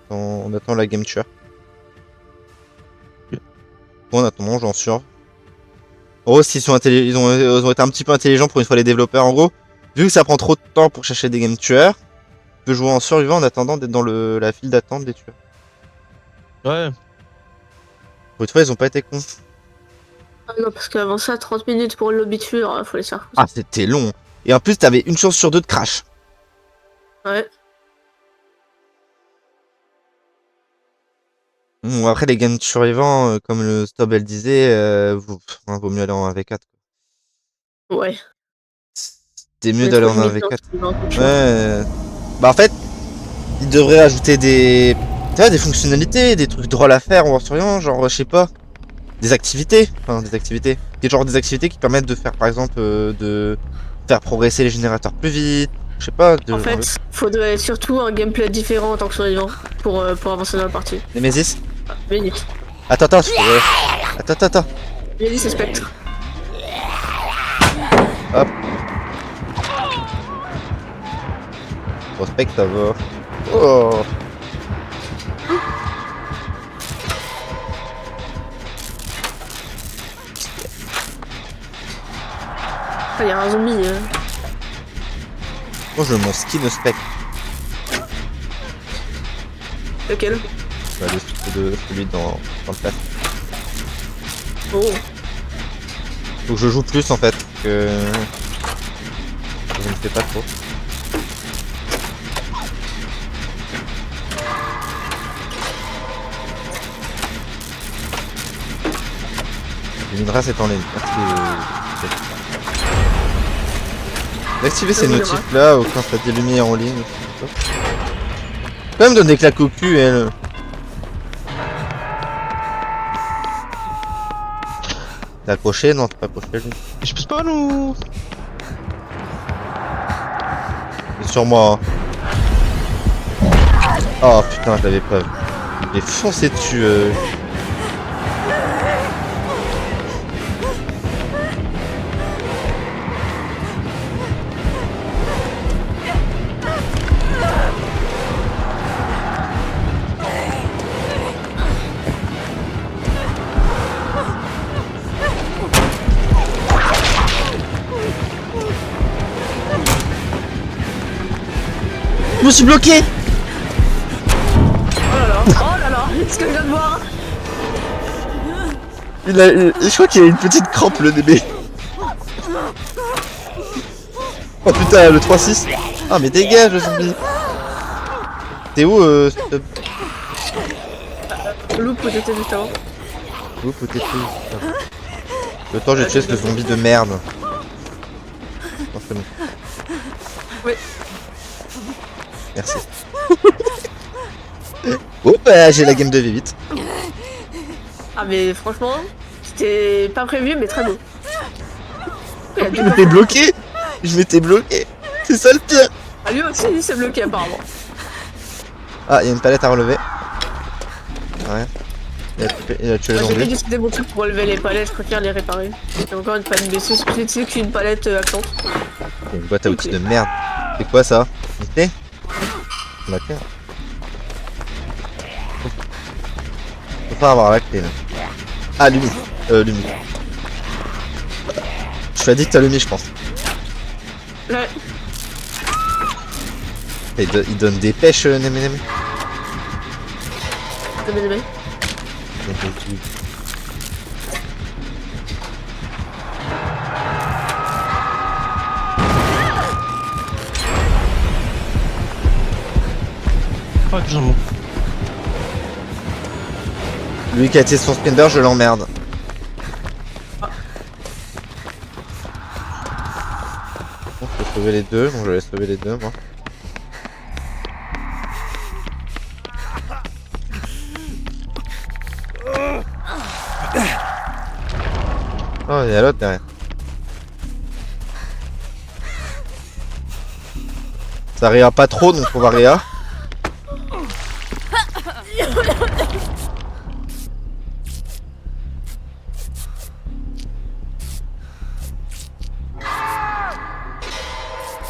On attend la game tueur. Bon, en attendant, j'en suis. En gros, s'ils sont ils ont été un petit peu intelligents pour une fois les développeurs. En gros, vu que ça prend trop de temps pour chercher des game tueurs, tu peux jouer en survivant en attendant d'être dans la file d'attente des tueurs. Ouais. Pour une fois, ils ont pas été cons. Ah non, parce qu'avant ça, 30 minutes pour le lobby tueur, faut les faire. Ah, c'était long. Et en plus, t'avais une chance sur deux de crash. Ouais. Bon, après, les games survivants, comme le Stop elle disait, vaut mieux aller en AV4. Ouais. C'était mieux d'aller en AV4. Ouais. Bah, en fait, ils devraient ajouter des fonctionnalités, des trucs drôles à faire en survivant, genre, je sais pas, des activités. Enfin, des activités. Des activités qui permettent de faire, par exemple, de faire progresser les générateurs plus vite. Je sais pas. En fait, faudrait surtout un gameplay différent en tant que survivant pour avancer dans la partie. Nemesis. Vénus. Attends. Attends. Vénus et Spectre. Hop. Prospect, ça va. Oh. Ah, y'a un zombie. Moi, je veux mon skin de spectre. Lequel? Bah, celui dans le plat. Oh. Faut que je joue plus en fait. Que je ne fais pas trop. L'Hydra c'est en ligne. D'activer ces notifs là quand t'as des lumières en ligne. Quand même donne des claques au cul elle. T'es accroché? Non, t'es pas accroché lui. Je peux pas nous. C'est sur moi. Hein. Oh putain, je l'avais pas vu. J'ai foncé dessus. Je me suis bloqué. Oh là là, ce que je viens de voir. Je crois qu'il a une petite crampe le bébé. Oh putain, le 3-6. Ah mais dégage le zombie. T'es où Loup peut-être juste avant. Où peut-être le temps j'ai tué ce zombie de merde. Non, c'est bon. Oui. Merci. Oh bah j'ai la game de vie vite. Ah mais franchement, c'était pas prévu mais très beau. Je m'étais bloqué. C'est ça le pire. Ah lui aussi il s'est bloqué apparemment. Ah il y a une palette à relever. Ouais. Il a tué les J'ai zombies. fait juste des trucs pour relever les palettes, je préfère les réparer. Il y a encore une palette baissée, c'est qu'une palette absente. Une boîte à outils de merde. C'est quoi ça? Unité? La clé. Faut pas avoir la clé là. Ah Lumi. Lumi. Je suis addict à Lumi je pense. Ouais. Il donne des pêches Némé. Pas que j'en ai. Lui qui a tiré son spinner, je l'emmerde. Bon, je peux sauver les deux, donc je vais sauver les deux moi. Oh, il y a l'autre derrière. Ça rira pas trop, donc on va rire.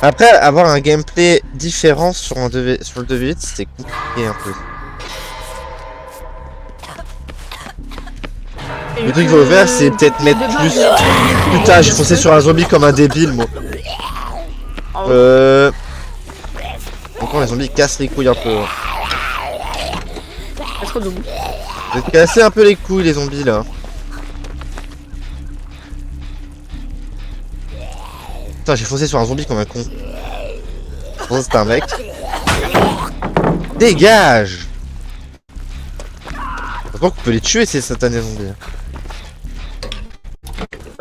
Après, avoir un gameplay différent sur le 2v8, c'est compliqué un peu. Et Le truc vu qu'il faut que faire, c'est peut-être mettre de base, plus. les- Putain, j'ai foncé sur un zombie comme un débile, moi. Oh, Encore les zombies cassent les couilles un peu. Hein. c'est trop double. Vous êtes cassés un peu les couilles, les zombies là. Putain, j'ai foncé sur un zombie comme un con. Je pensais que c'était un mec. Dégage! Heureusement qu'on peut les tuer ces satanés zombies.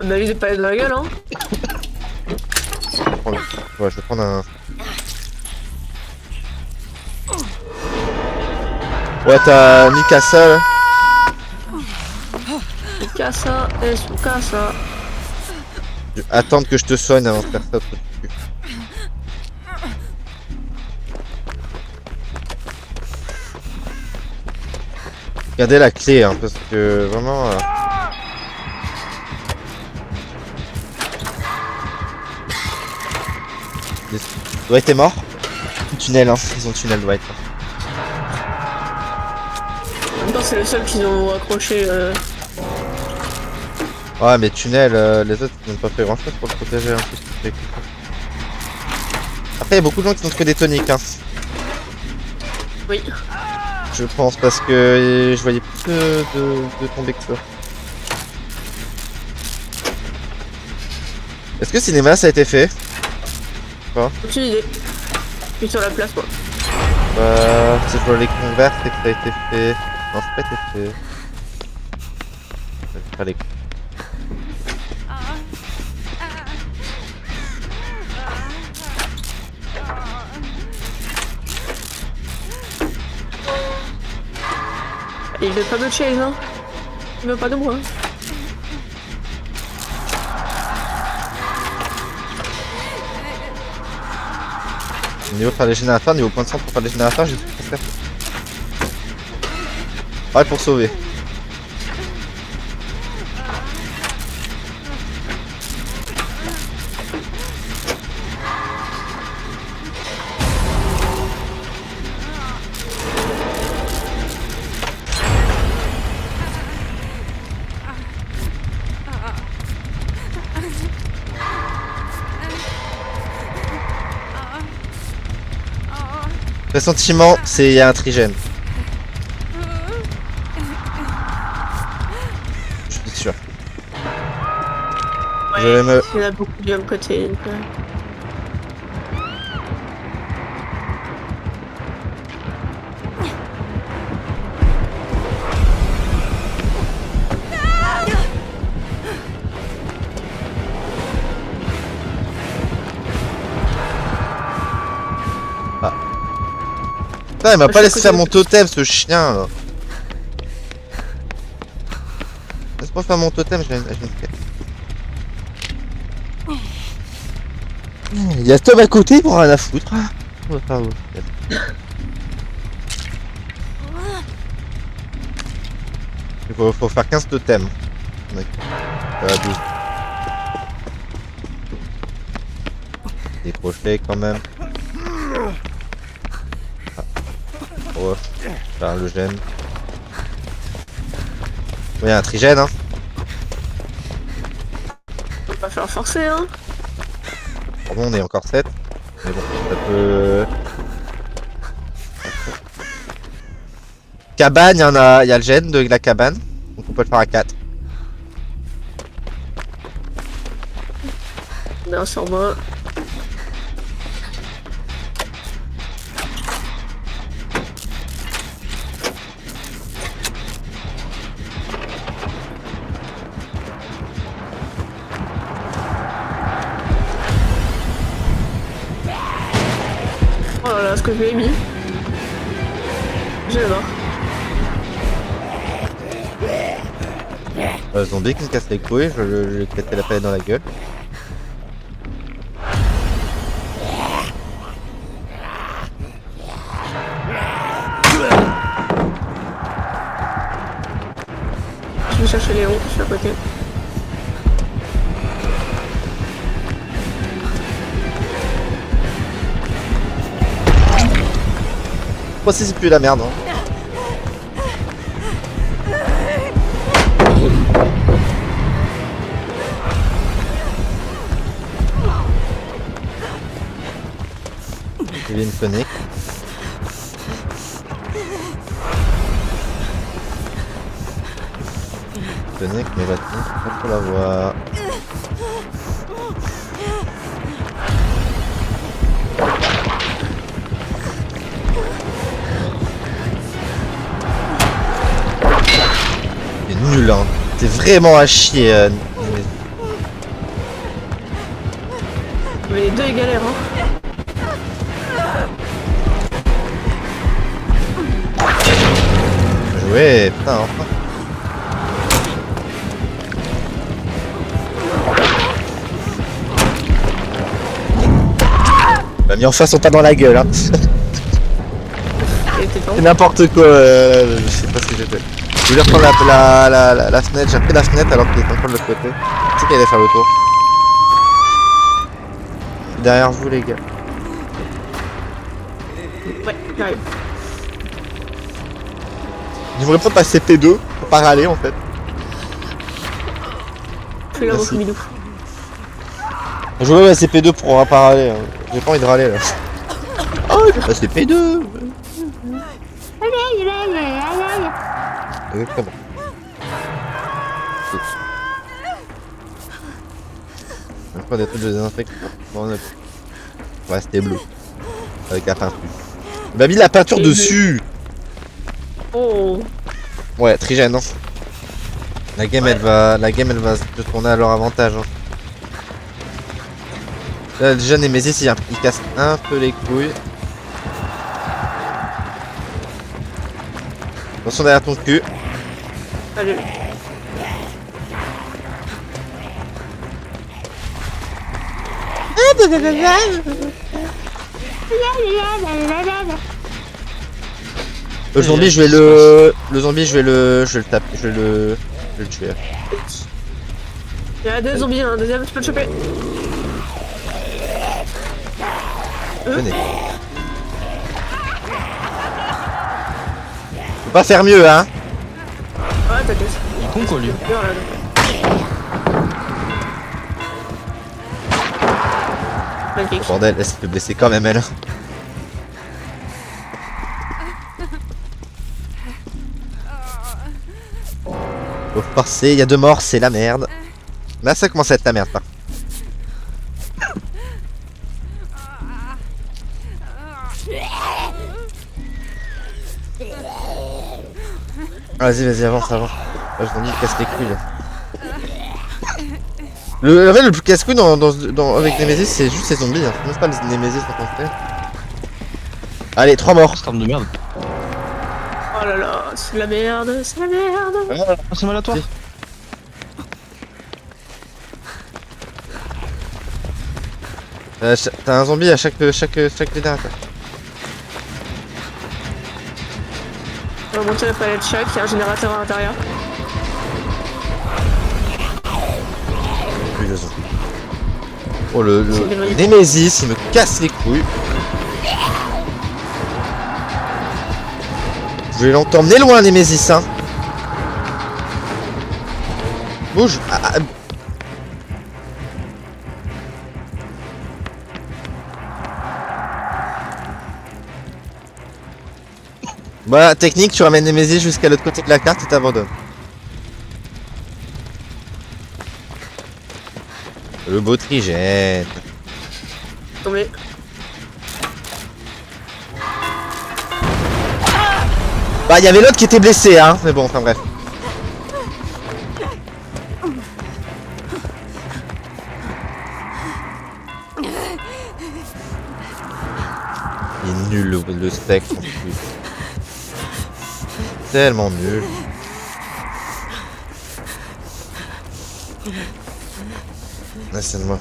On a eu des palettes dans la gueule, hein. Ouais, je vais prendre un. Ouais, t'as Mikasa là. Casa, es su casa. Je vais attendre que je te soigne avant de faire ça. Autre cul. Regardez la clé, hein, parce que vraiment. Dwight est mort. Tunnel, hein. Ils ont tunnel Dwight. En même temps, c'est le seul qu'ils ont accroché. Ouais, mais tunnel, les autres ils n'ont pas fait grand chose pour le protéger un peu. Après, il y a beaucoup de gens qui n'ont que des toniques, hein. Oui. Je pense, parce que je voyais plus de tomber que ça. Est-ce que cinéma ça a été fait? Aucune idée. Je suis sur la place, moi. Si je vois les converts, c'est que ça a été fait. Non, c'est pas été fait. Je vais faire les... Il veut pas de chase, hein. Il veut pas de moi. Niveau faire les générateurs, niveau point de centre pour faire les générateurs, j'ai tout à faire. Ouais, pour sauver. Pressentiment, c'est il y a un trigène. Je suis sûr. Je vais me... Il y en a beaucoup du même côté. Donc, Putain, il m'a pas laissé faire mon totem, ce chien là. Laisse-moi faire mon totem, je vais me faire. Il y a Tom à côté pour rien à foutre. On va faire où? Il faut faire 15 totems. Voilà, 12. Décrocher quand même. Oh, faire le gène. Il y a un trigène, hein. on va pas faire forcer, hein. Pardon, on est encore 7. Mais bon, ça peut... Cabane, il y a le gène de la cabane. Donc on peut le faire à 4. Non, sur moi. Oh là là, ce que je lui ai mis. Je vais voir. Zombie qui me casse les couilles, je lui ai pété la palette dans la gueule. Je vais chercher Léon, je suis à côté. Oh, c'est plus la merde. Hein. Kevin connect. Connect, mais va pas trop la voir. C'est nul, hein. C'est vraiment à chier. Mais les deux ils galèrent hein. Jouer, putain, enfin. M'a mis enfin son pas dans la gueule, hein. Et t'es pas C'est où? n'importe quoi, je sais pas ce que j'ai fait. Je voulais reprendre la fenêtre, j'ai pris la fenêtre alors qu'il était encore de l'autre côté. Tu sais qu'il allait faire le tour. Derrière vous les gars. Ouais, j'arrive. Je voudrais pas passer P2 pour pas râler en fait. Je suis là Merci. au Milou. Je voulais passer P2 pour pas râler. Hein. J'ai pas envie de râler là. Oh, je vais passer P2. Exactement. Encore des trucs de désinfection. Bon, ouais, c'était bleu. Avec la peinture. Il m'a mis la peinture Et dessus. Oh. Ouais, très gênant. La game, elle va se tourner à leur avantage. Hein. Là, déjà, Nemesis, il casse un peu les couilles. Attention derrière ton cul. Allez. Le zombie, je vais le taper, je vais le tuer. Il y a deux zombies, un deuxième, tu peux le choper. Venez. Faut pas faire mieux, hein. Ouais, t'inquiète. Il est con quoi lui. Peur, là, donc. Pancake. Bordel, elle s'est fait blesser quand même, elle. Faut forcer, il y a 2 morts, c'est la merde. Là, ça commence à être la merde, par contre. Vas-y, vas-y, avance, avance. Là, je me dis, casse les couilles, là. En fait, le plus casse-couille avec Nemesis, c'est juste ces zombies. Hein. C'est même pas le Nemesis en tant que tel. Allez, 3 morts. C'est arme de merde. Oh là là, c'est la merde, c'est la merde. Ah, c'est mal à toi. Si. T'as un zombie à chaque générateur. On va monter la palette chaque, il y a un générateur à l'intérieur. Plus de zombies. Oh le C'est des vrais- Nemesis, il me casse les couilles. Je vais l'emmener loin, Nemesis, hein. Bouge. Bah, technique, tu ramènes Nemesis jusqu'à l'autre côté de la carte et t'abandonnes. Le beau trigène. Tombé. Bah, il y avait l'autre qui était blessé, hein. Mais bon, enfin bref. Il est nul le steak en plus. Tellement nul. Ah, c'est de moi.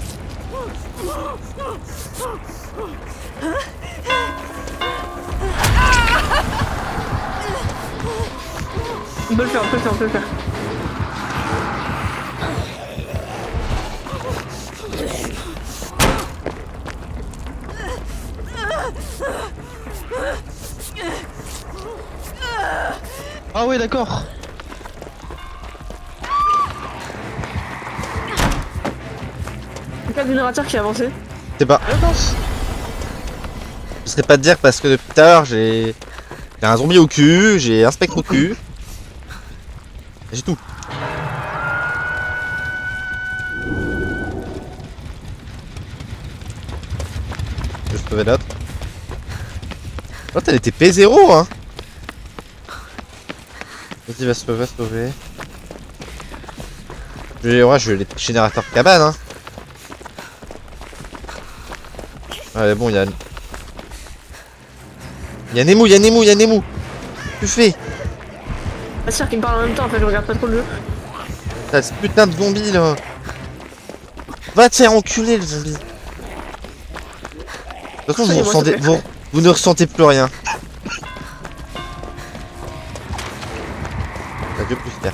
On peut le faire, on peut le faire, on peut le faire. Ah ouais d'accord. Il y a le générateur qui a avancé. C'est pas. Avance. Je serais pas de dire parce que depuis tout à l'heure j'ai un zombie au cul, j'ai un spectre au cul. J'ai tout. Je vais sauver l'autre. L'autre elle était P0 hein. Vas-y va sauver, va sauver. Ouais, je vais les générateurs de cabane hein. Ouais bon y'a Nemo, y'a Nemo, y'a Nemo. Tu fais Ah, c'est sûr qu'il me parle en même temps, en fait, je regarde pas trop le jeu. t'as ce putain de zombie là. Va te faire enculer le zombie. De toute façon Soignez-moi, s'il te plaît. vous ne ressentez plus rien. Adieu poussière.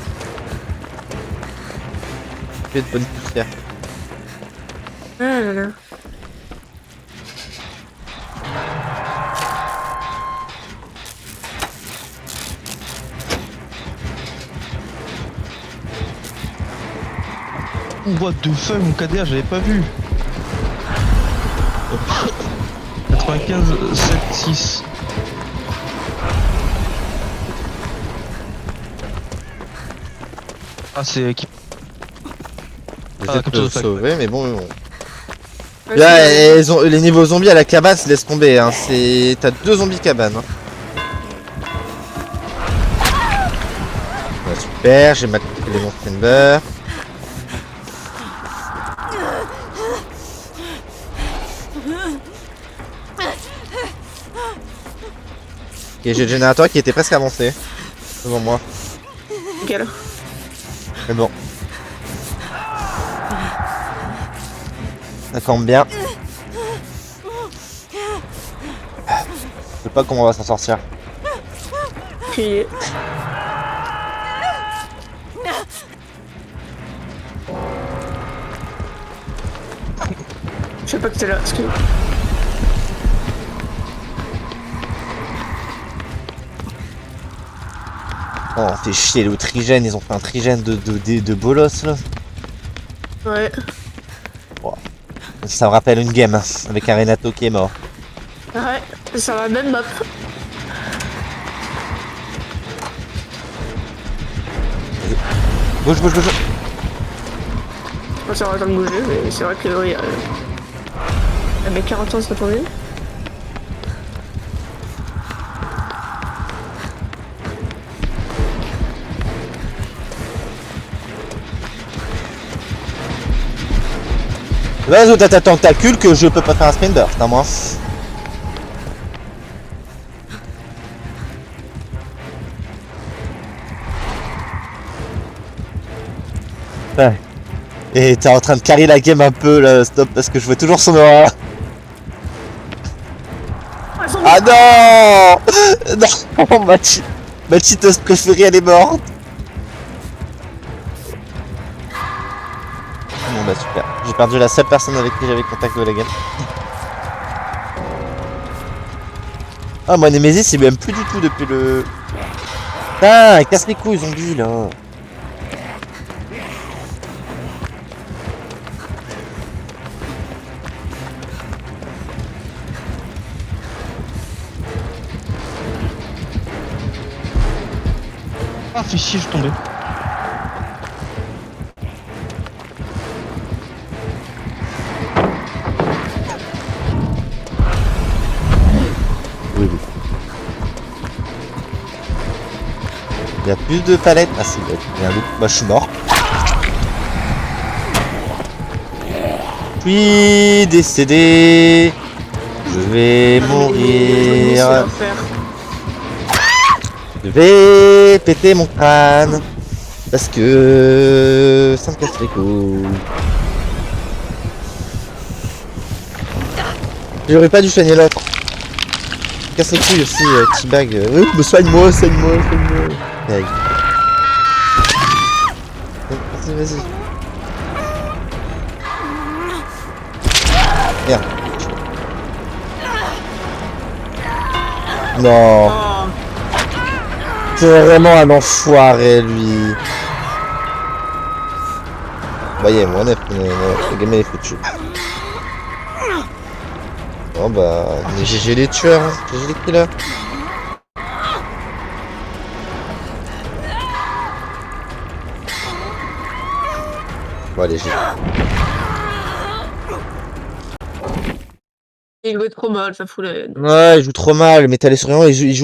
Fais de bonne poussière. Ah là là. What the fuck, mon KDA, j'avais pas vu. 95, 7, 6. Ah, c'est qui. J'essaie comme de le ça, sauver, mais bon. Ouais, Là, c'est- les niveaux zombies à la cabane, se laisse tomber. Hein. T'as 2 zombies cabane. Hein. Ouais, super, j'ai ma les monstres Ember. Ok, j'ai le générateur qui était presque avancé. Devant moi. Nickel. Mais bon. Ça campe bien. Je sais pas comment on va s'en sortir. Crier. Je sais pas que t'es là, excuse-moi. Oh, on fait chier le trigène, ils ont fait un trigène de bolos là. Ouais. Ça me rappelle une game hein, avec un Renato qui est mort. Ouais, c'est la même map. Bouge, bouge, bouge. Moi, ça aurait le temps de bouger, mais c'est vrai que oui. Elle met 40 ans, c'est pas tourné. Vas-y, t'as ta tentacule que je peux pas faire un spin burst, à moi. Ouais. Et t'es en train de carry la game un peu là, stop, parce que je vois toujours son aura. Ah non. Non, ma cheateuse préférée elle est morte. Bon bah super, j'ai perdu la seule personne avec qui j'avais contact de la game. Ah moi Nemesis il m'aime plus du tout depuis le... Ah casse les couilles zombie là. Ah, fais chier, je suis tombé. Oui oui. Il y a plus de palettes. Ah c'est bête, il y a un loup. Bah je suis mort. Puis décédé. Je vais mourir. Je vais péter mon crâne. Parce que ça me casse les couilles. J'aurais pas dû soigner l'autre. Casse les couilles aussi, T-Bag. Mais soigne-moi, soigne-moi, soigne-moi. Aïe. Vas-y, vas-y. Merde. Non. Oh, C'est vraiment un enfoiré, lui. Voyez, moi, le gamin est foutu. Bon bah, mais GG les tueurs, hein. GG les killers. Bon allez, GG. Il jouait trop mal, ça fout la haine. Ouais, il joue trop mal, mais t'as les surveillants, il joue aussi.